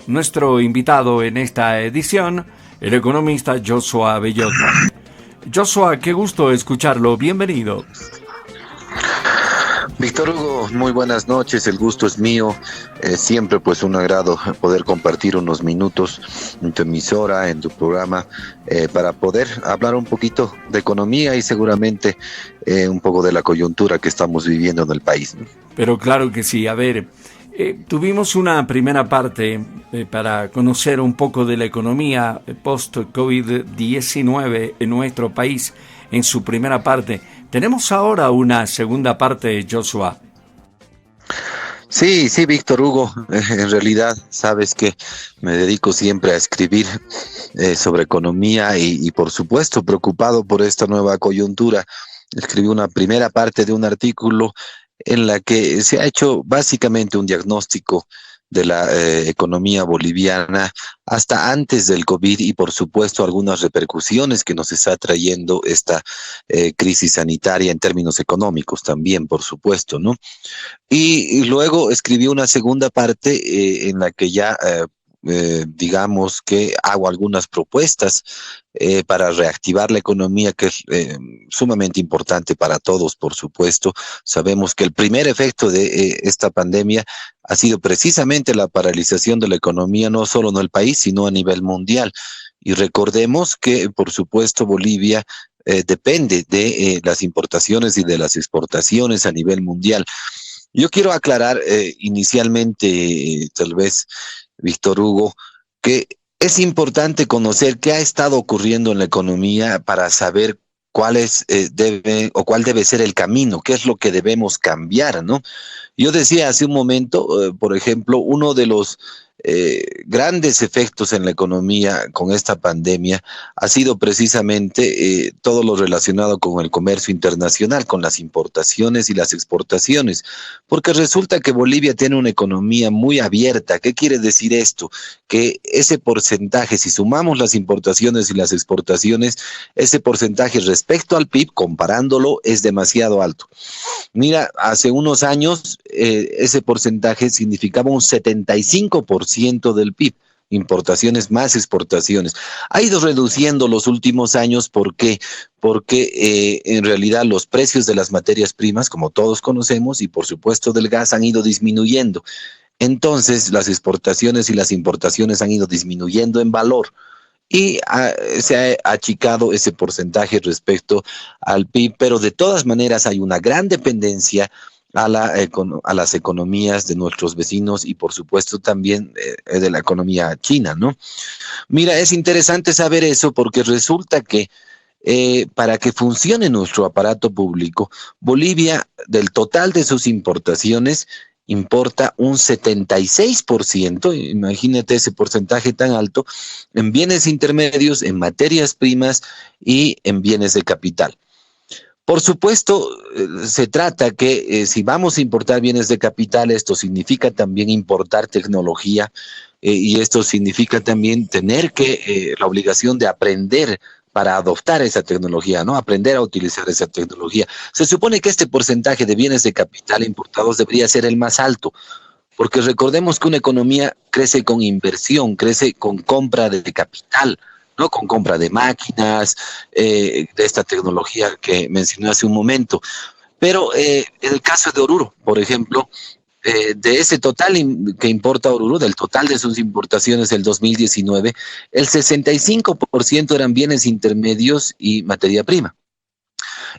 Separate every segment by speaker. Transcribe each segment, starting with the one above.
Speaker 1: Nuestro invitado en esta edición, el economista Joshua Bellot. Joshua, qué gusto escucharlo. Bienvenido.
Speaker 2: Víctor Hugo, muy buenas noches, el gusto es mío. Siempre pues un agrado poder compartir unos minutos en tu emisora, en tu programa, para poder hablar un poquito de economía y seguramente un poco de la coyuntura que estamos viviendo en el país, ¿no?
Speaker 1: Pero claro que sí. A ver, tuvimos una primera parte para conocer un poco de la economía post-COVID-19 en nuestro país, en su primera parte. Tenemos ahora una segunda parte, Joshua.
Speaker 2: Sí, sí, Víctor Hugo, en realidad sabes que me dedico siempre a escribir sobre economía y por supuesto preocupado por esta nueva coyuntura. Escribí una primera parte de un artículo en la que se ha hecho básicamente un diagnóstico de la economía boliviana hasta antes del COVID y por supuesto algunas repercusiones que nos está trayendo esta crisis sanitaria en términos económicos también, por supuesto, ¿no? Y luego escribí una segunda parte en la que ya digamos que hago algunas propuestas para reactivar la economía, que es sumamente importante para todos, por supuesto. Sabemos que el primer efecto de esta pandemia ha sido precisamente la paralización de la economía, no solo en el país, sino a nivel mundial. Y recordemos que, por supuesto, Bolivia depende de las importaciones y de las exportaciones a nivel mundial. Yo quiero aclarar inicialmente, tal vez, Víctor Hugo, que es importante conocer qué ha estado ocurriendo en la economía para saber cuál debe ser el camino, qué es lo que debemos cambiar, ¿no? Yo decía hace un momento, por ejemplo, uno de los grandes efectos en la economía con esta pandemia ha sido precisamente todo lo relacionado con el comercio internacional, con las importaciones y las exportaciones, porque resulta que Bolivia tiene una economía muy abierta. ¿Qué quiere decir esto? Que ese porcentaje, si sumamos las importaciones y las exportaciones, ese porcentaje respecto al PIB, comparándolo, es demasiado alto. Mira, hace unos años ese porcentaje significaba un 75% del PIB, importaciones más exportaciones. Ha ido reduciendo los últimos años, ¿por qué? Porque en realidad los precios de las materias primas, como todos conocemos, y por supuesto del gas, han ido disminuyendo. Entonces, las exportaciones y las importaciones han ido disminuyendo en valor y se ha achicado ese porcentaje respecto al PIB, pero de todas maneras hay una gran dependencia a las economías de nuestros vecinos y por supuesto también de la economía china, ¿no? Mira, es interesante saber eso porque resulta que para que funcione nuestro aparato público, Bolivia, del total de sus importaciones, importa un 76%, imagínate ese porcentaje tan alto, en bienes intermedios, en materias primas y en bienes de capital. Por supuesto, se trata que si vamos a importar bienes de capital, esto significa también importar tecnología y esto significa también tener la obligación de aprender para adoptar esa tecnología, ¿no? Aprender a utilizar esa tecnología. Se supone que este porcentaje de bienes de capital importados debería ser el más alto, porque recordemos que una economía crece con inversión, crece con compra de capital, ¿no? Con compra de máquinas, de esta tecnología que mencioné hace un momento. Pero en el caso de Oruro, por ejemplo, de ese total que importa Oruro, del total de sus importaciones del 2019, el 65% eran bienes intermedios y materia prima,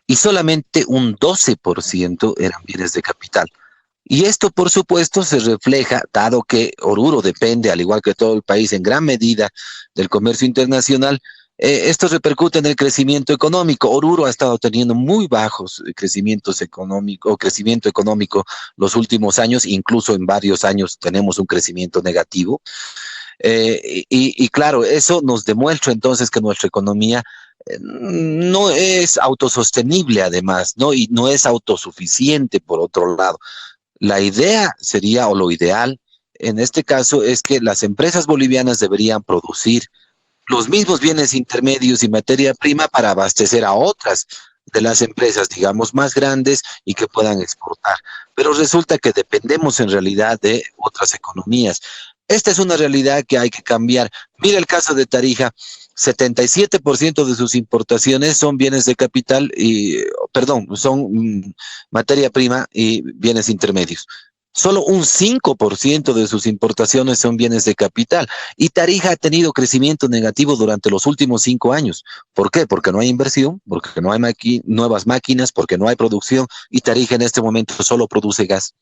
Speaker 2: y solamente un 12% eran bienes de capital. Y esto, por supuesto, se refleja, dado que Oruro depende, al igual que todo el país, en gran medida del comercio internacional, esto repercute en el crecimiento económico. Oruro ha estado teniendo muy bajos crecimiento económico los últimos años, incluso en varios años tenemos un crecimiento negativo. Y claro, eso nos demuestra entonces que nuestra economía no es autosostenible además, ¿no? Y no es autosuficiente por otro lado. La idea sería, o lo ideal, en este caso, es que las empresas bolivianas deberían producir los mismos bienes intermedios y materia prima para abastecer a otras de las empresas, digamos, más grandes y que puedan exportar. Pero resulta que dependemos en realidad de otras economías. Esta es una realidad que hay que cambiar. Mira el caso de Tarija, 77% de sus importaciones son bienes de capital y, perdón, son materia prima y bienes intermedios. Solo un 5% de sus importaciones son bienes de capital. Y Tarija ha tenido crecimiento negativo durante los últimos 5 años. ¿Por qué? Porque no hay inversión, porque no hay nuevas máquinas, porque no hay producción y Tarija en este momento solo produce gas.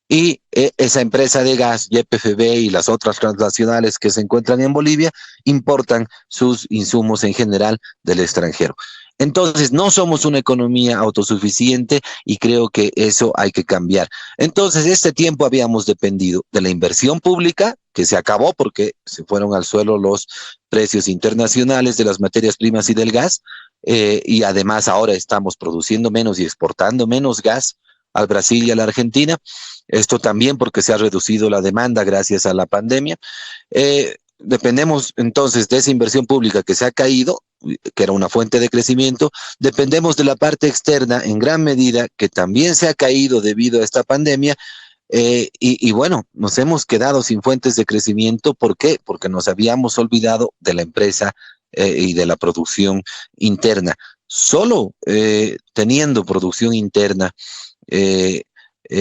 Speaker 2: Y esa empresa de gas, YPFB y las otras transnacionales que se encuentran en Bolivia, importan sus insumos en general del extranjero. Entonces, no somos una economía autosuficiente y creo que eso hay que cambiar. Entonces, este tiempo habíamos dependido de la inversión pública, que se acabó porque se fueron al suelo los precios internacionales de las materias primas y del gas, y además ahora estamos produciendo menos y exportando menos gas al Brasil y a la Argentina. Esto también porque se ha reducido la demanda gracias a la pandemia. Dependemos entonces de esa inversión pública que se ha caído, que era una fuente de crecimiento. Dependemos de la parte externa en gran medida, que también se ha caído debido a esta pandemia. Y bueno, nos hemos quedado sin fuentes de crecimiento. ¿Por qué? Porque nos habíamos olvidado de la empresa y de la producción interna. Solo teniendo producción interna,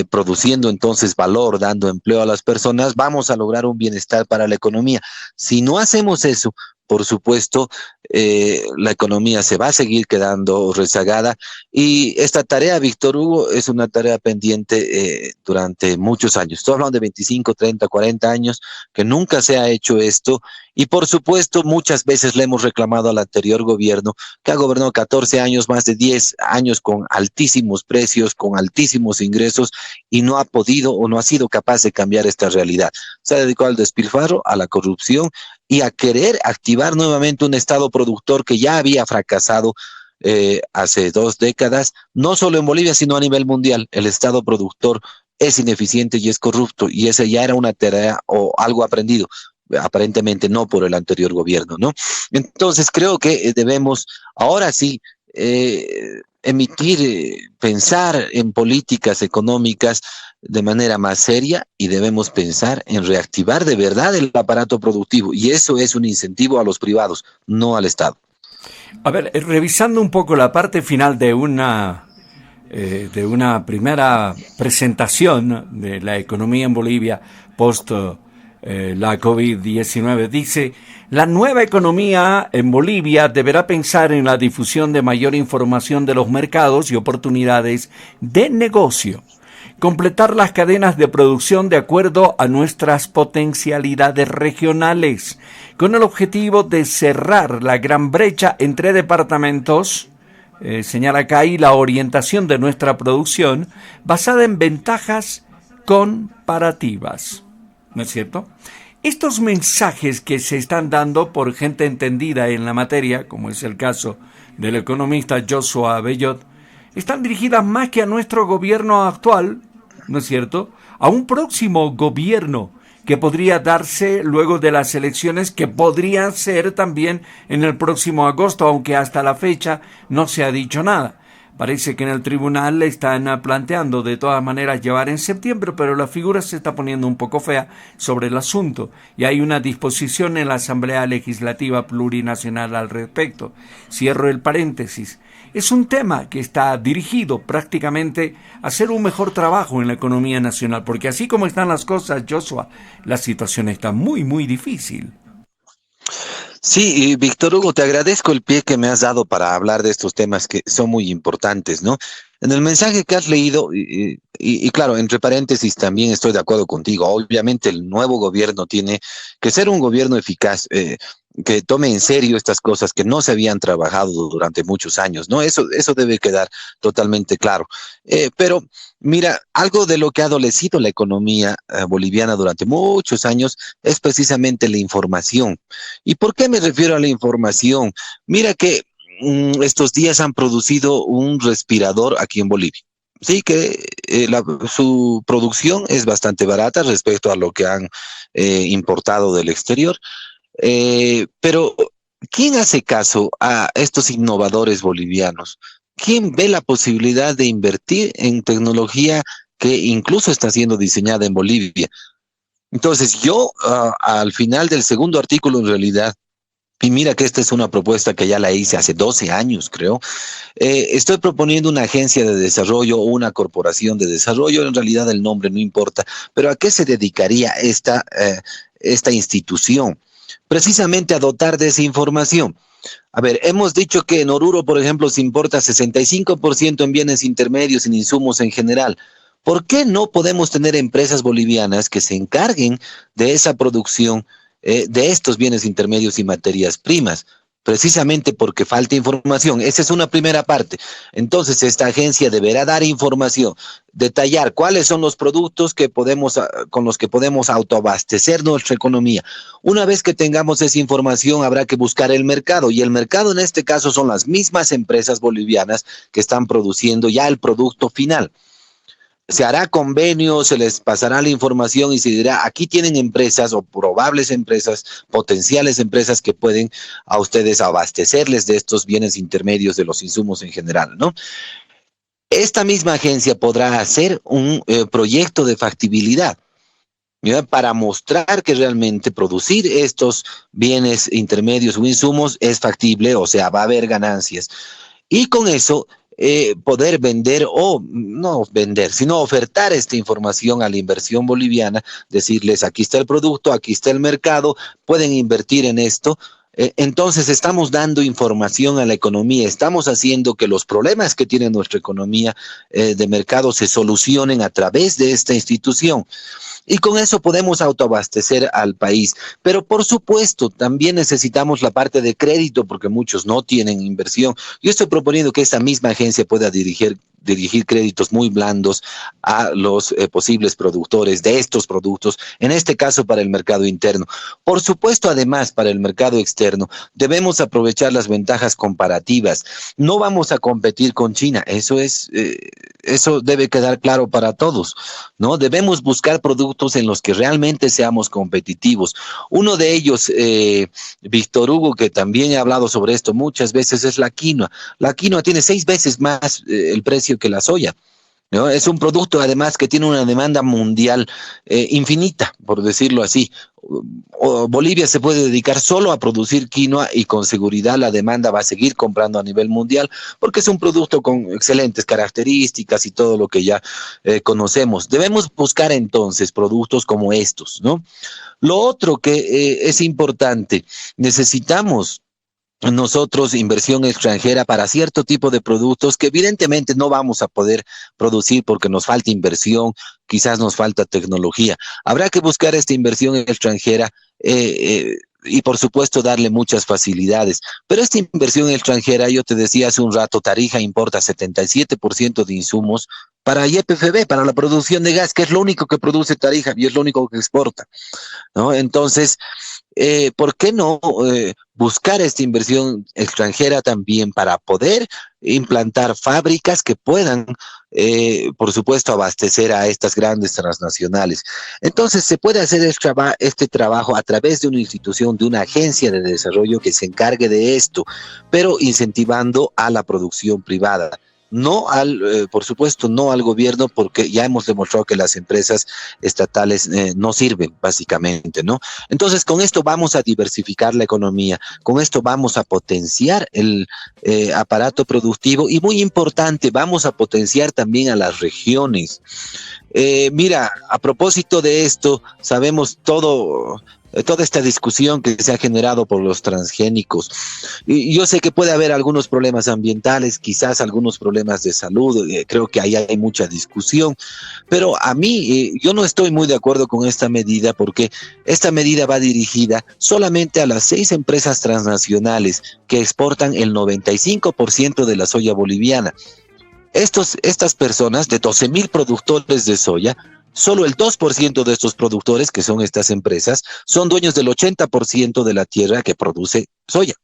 Speaker 2: produciendo entonces valor, dando empleo a las personas, vamos a lograr un bienestar para la economía. Si no hacemos eso, por supuesto, la economía se va a seguir quedando rezagada y esta tarea, Víctor Hugo, es una tarea pendiente durante muchos años. Estoy hablando de 25, 30, 40 años que nunca se ha hecho esto y por supuesto muchas veces le hemos reclamado al anterior gobierno que ha gobernado 14 años, más de 10 años con altísimos precios, con altísimos ingresos y no ha podido o no ha sido capaz de cambiar esta realidad. Se ha dedicado al despilfarro, a la corrupción y a querer activar nuevamente un Estado productor que ya había fracasado hace 2 décadas, no solo en Bolivia, sino a nivel mundial. El Estado productor es ineficiente y es corrupto, y esa ya era una tarea o algo aprendido, aparentemente no por el anterior gobierno, ¿no? Entonces creo que debemos, ahora sí, pensar en políticas económicas de manera más seria y debemos pensar en reactivar de verdad el aparato productivo y eso es un incentivo a los privados, no al Estado.
Speaker 1: A ver, revisando un poco la parte final de una primera presentación de la economía en Bolivia post la COVID-19, dice: la nueva economía en Bolivia deberá pensar en la difusión de mayor información de los mercados y oportunidades de negocio, completar las cadenas de producción de acuerdo a nuestras potencialidades regionales, con el objetivo de cerrar la gran brecha entre departamentos, señala acá, y la orientación de nuestra producción basada en ventajas comparativas. ¿No es cierto? Estos mensajes que se están dando por gente entendida en la materia, como es el caso del economista Joshua Bellot, están dirigidas más que a nuestro gobierno actual, ¿no es cierto?, a un próximo gobierno que podría darse luego de las elecciones, que podrían ser también en el próximo agosto, aunque hasta la fecha no se ha dicho nada. Parece que en el tribunal le están planteando de todas maneras llevar en septiembre, pero la figura se está poniendo un poco fea sobre el asunto y hay una disposición en la Asamblea Legislativa Plurinacional al respecto. Cierro el paréntesis. Es un tema que está dirigido prácticamente a hacer un mejor trabajo en la economía nacional, porque así como están las cosas, Joshua, la situación está muy, muy difícil.
Speaker 2: Sí, y Víctor Hugo, te agradezco el pie que me has dado para hablar de estos temas que son muy importantes, ¿no? En el mensaje que has leído, y claro, entre paréntesis también estoy de acuerdo contigo, obviamente el nuevo gobierno tiene que ser un gobierno eficaz, que tome en serio estas cosas que no se habían trabajado durante muchos años, ¿no? Eso debe quedar totalmente claro. Pero mira, algo de lo que ha adolecido la economía boliviana durante muchos años es precisamente la información. ¿Y por qué me refiero a la información? Mira que estos días han producido un respirador aquí en Bolivia. Sí, que su producción es bastante barata respecto a lo que han importado del exterior. Pero, ¿quién hace caso a estos innovadores bolivianos? ¿Quién ve la posibilidad de invertir en tecnología que incluso está siendo diseñada en Bolivia? Entonces yo al final del segundo artículo en realidad, y mira que esta es una propuesta que ya la hice hace 12 años, creo. Estoy proponiendo una agencia de desarrollo o una corporación de desarrollo, en realidad el nombre no importa, pero ¿a qué se dedicaría esta institución? Precisamente a dotar de esa información. A ver, hemos dicho que en Oruro, por ejemplo, se importa 65% en bienes intermedios, en insumos en general. ¿Por qué no podemos tener empresas bolivianas que se encarguen de esa producción de estos bienes intermedios y materias primas? Precisamente porque falta información. Esa es una primera parte. Entonces, esta agencia deberá dar información, detallar cuáles son los productos que podemos, con los que podemos autoabastecer nuestra economía. Una vez que tengamos esa información, habrá que buscar el mercado. Y el mercado en este caso son las mismas empresas bolivianas que están produciendo ya el producto final. Se hará convenio, se les pasará la información y se dirá, aquí tienen empresas o probables empresas, potenciales empresas que pueden a ustedes abastecerles de estos bienes intermedios de los insumos en general, ¿no? Esta misma agencia podrá hacer un proyecto de factibilidad, ¿ya? Para mostrar que realmente producir estos bienes intermedios o insumos es factible, o sea, va a haber ganancias. Y con eso poder vender o no vender, sino ofertar esta información a la inversión boliviana, decirles aquí está el producto, aquí está el mercado, pueden invertir en esto. Entonces estamos dando información a la economía, estamos haciendo que los problemas que tiene nuestra economía de mercado se solucionen a través de esta institución. Y con eso podemos autoabastecer al país. Pero por supuesto, también necesitamos la parte de crédito porque muchos no tienen inversión. Yo estoy proponiendo que esta misma agencia pueda dirigir créditos muy blandos a los posibles productores de estos productos, en este caso para el mercado interno. Por supuesto, además, para el mercado externo, debemos aprovechar las ventajas comparativas. No vamos a competir con China, eso debe quedar claro para todos, ¿no? Debemos buscar productos en los que realmente seamos competitivos. Uno de ellos, Víctor Hugo, que también ha hablado sobre esto muchas veces, es la quinoa. La quinoa tiene 6 veces más el precio que la soya, ¿no? Es un producto además que tiene una demanda mundial infinita, por decirlo así. Bolivia se puede dedicar solo a producir quinoa y con seguridad la demanda va a seguir comprando a nivel mundial porque es un producto con excelentes características y todo lo que ya conocemos. Debemos buscar entonces productos como estos, ¿no? Lo otro que es importante, necesitamos nosotros inversión extranjera para cierto tipo de productos que evidentemente no vamos a poder producir porque nos falta inversión, quizás nos falta tecnología. Habrá que buscar esta inversión extranjera y por supuesto darle muchas facilidades. Pero esta inversión extranjera, yo te decía hace un rato, Tarija importa 77% de insumos para YPFB, para la producción de gas, que es lo único que produce Tarija y es lo único que exporta, ¿no? Entonces, ¿por qué no buscar esta inversión extranjera también para poder implantar fábricas que puedan, por supuesto, abastecer a estas grandes transnacionales? Entonces, se puede hacer este trabajo a través de una institución, de una agencia de desarrollo que se encargue de esto, pero incentivando a la producción privada. No por supuesto, no al gobierno, porque ya hemos demostrado que las empresas estatales no sirven, básicamente, ¿no? Entonces, con esto vamos a diversificar la economía, con esto vamos a potenciar el aparato productivo y muy importante, vamos a potenciar también a las regiones. Mira, a propósito de esto, sabemos toda esta discusión que se ha generado por los transgénicos. Y yo sé que puede haber algunos problemas ambientales, quizás algunos problemas de salud, creo que ahí hay mucha discusión, pero a mí yo no estoy muy de acuerdo con esta medida porque esta medida va dirigida solamente a las 6 empresas transnacionales que exportan el 95% de la soya boliviana. Estas personas, de 12,000 productores de soya, solo el 2% de estos productores, que son estas empresas, son dueños del 80% de la tierra que produce soya.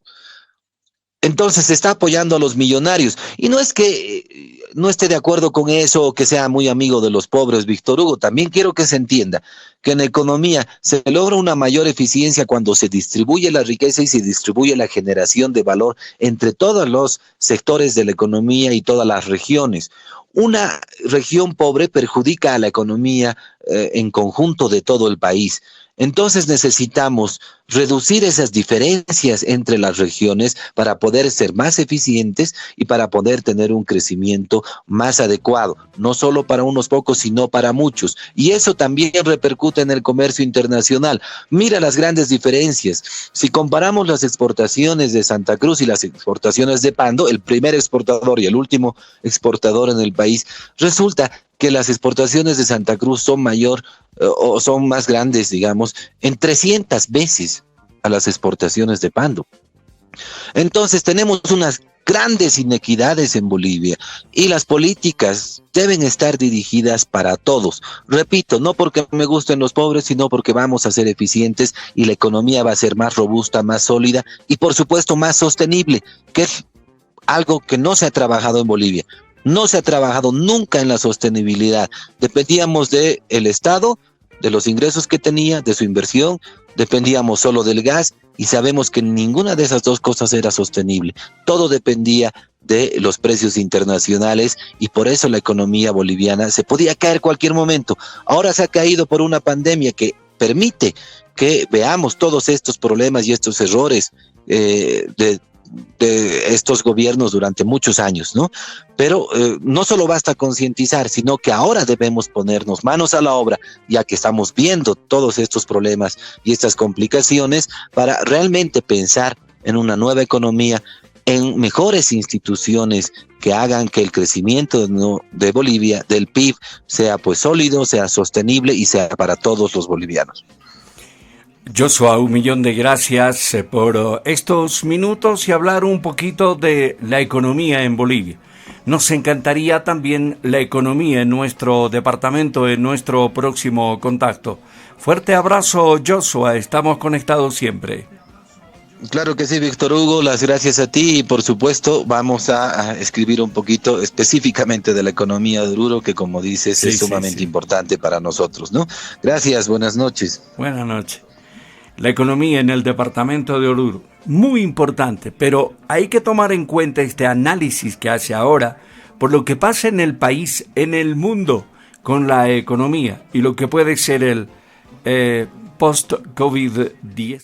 Speaker 2: Entonces se está apoyando a los millonarios. Y no es que no esté de acuerdo con eso o que sea muy amigo de los pobres, Víctor Hugo. También quiero que se entienda que en la economía se logra una mayor eficiencia cuando se distribuye la riqueza y se distribuye la generación de valor entre todos los sectores de la economía y todas las regiones. Una región pobre perjudica a la economía en conjunto de todo el país. Entonces necesitamos reducir esas diferencias entre las regiones para poder ser más eficientes y para poder tener un crecimiento más adecuado, no solo para unos pocos, sino para muchos. Y eso también repercute en el comercio internacional. Mira las grandes diferencias. Si comparamos las exportaciones de Santa Cruz y las exportaciones de Pando, el primer exportador y el último exportador en el país, resulta que las exportaciones de Santa Cruz son o son más grandes, digamos, en 300 veces a las exportaciones de Pando. Entonces tenemos unas grandes inequidades en Bolivia y las políticas deben estar dirigidas para todos. Repito, no porque me gusten los pobres, sino porque vamos a ser eficientes y la economía va a ser más robusta, más sólida y por supuesto más sostenible, que es algo que no se ha trabajado en Bolivia. No se ha trabajado nunca en la sostenibilidad. Dependíamos del Estado, de los ingresos que tenía, de su inversión, dependíamos solo del gas y sabemos que ninguna de esas dos cosas era sostenible. Todo dependía de los precios internacionales y por eso la economía boliviana se podía caer cualquier momento. Ahora se ha caído por una pandemia que permite que veamos todos estos problemas y estos errores de estos gobiernos durante muchos años, ¿no? Pero no solo basta concientizar, sino que ahora debemos ponernos manos a la obra, ya que estamos viendo todos estos problemas y estas complicaciones, para realmente pensar en una nueva economía, en mejores instituciones que hagan que el crecimiento de Bolivia, del PIB, sea pues sólido, sea sostenible y sea para todos los bolivianos.
Speaker 1: Joshua, 1.000.000 de gracias por estos minutos y hablar un poquito de la economía en Bolivia. Nos encantaría también la economía en nuestro departamento, en nuestro próximo contacto. Fuerte abrazo, Joshua, estamos conectados siempre.
Speaker 2: Claro que sí, Víctor Hugo, las gracias a ti y por supuesto vamos a escribir un poquito específicamente de la economía de Oruro, que como dices es sumamente importante para nosotros, ¿no? Gracias, buenas noches.
Speaker 1: Buenas noches. La economía en el departamento de Oruro, muy importante, pero hay que tomar en cuenta este análisis que hace ahora por lo que pasa en el país, en el mundo, con la economía y lo que puede ser el post-COVID-10.